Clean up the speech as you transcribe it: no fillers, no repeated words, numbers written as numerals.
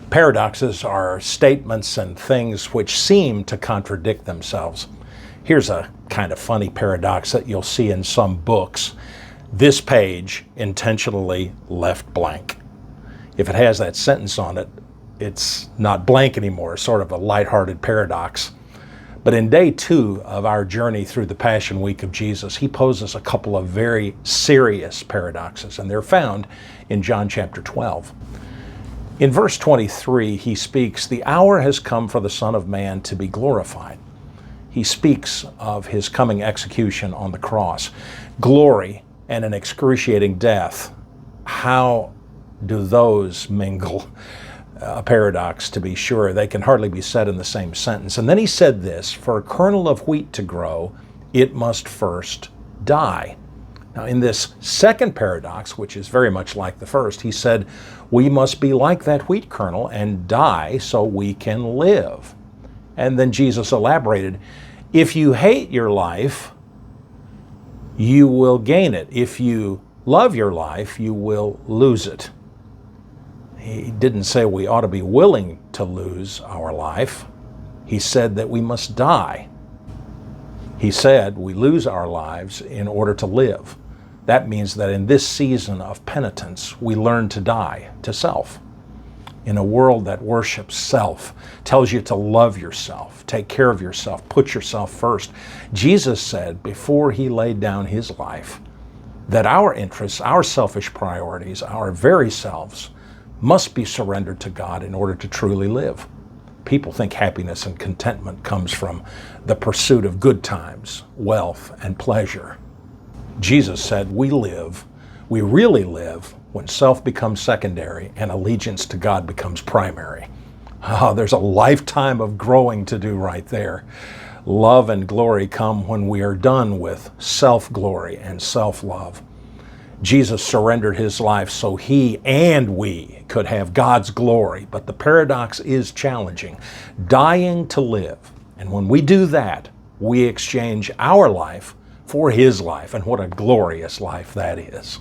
Paradoxes are statements and things which seem to contradict themselves. Here's a kind of funny paradox that you'll see in some books. This page intentionally left blank. If it has that sentence on it, it's not blank anymore, sort of a lighthearted paradox. But in day 2 of our journey through the Passion Week of Jesus, he poses a couple of very serious paradoxes, and they're found in John chapter 12. In verse 23, he speaks, "The hour has come for the Son of Man to be glorified." He speaks of his coming execution on the cross. Glory and an excruciating death. How do those mingle? A paradox, to be sure. They can hardly be said in the same sentence. And then he said this, "For a kernel of wheat to grow, it must first die." Now, in this second paradox, which is very much like the first, he said, we must be like that wheat kernel and die so we can live. And then Jesus elaborated, if you hate your life, you will gain it. If you love your life, you will lose it. He didn't say we ought to be willing to lose our life. He said that we must die. He said we lose our lives in order to live. That means that in this season of penitence, we learn to die to self. In a world that worships self, tells you to love yourself, take care of yourself, put yourself first, Jesus said before he laid down his life that our interests, our selfish priorities, our very selves must be surrendered to God in order to truly live. People think happiness and contentment comes from the pursuit of good times, wealth, and pleasure. Jesus said we really live when self becomes secondary and allegiance to God becomes primary. Oh, there's a lifetime of growing to do right there. Love and glory come when we are done with self-glory and self-love. Jesus surrendered his life so he and we could have God's glory, but the paradox is challenging. Dying to live. And when we do that, we exchange our life for his life, and what a glorious life that is.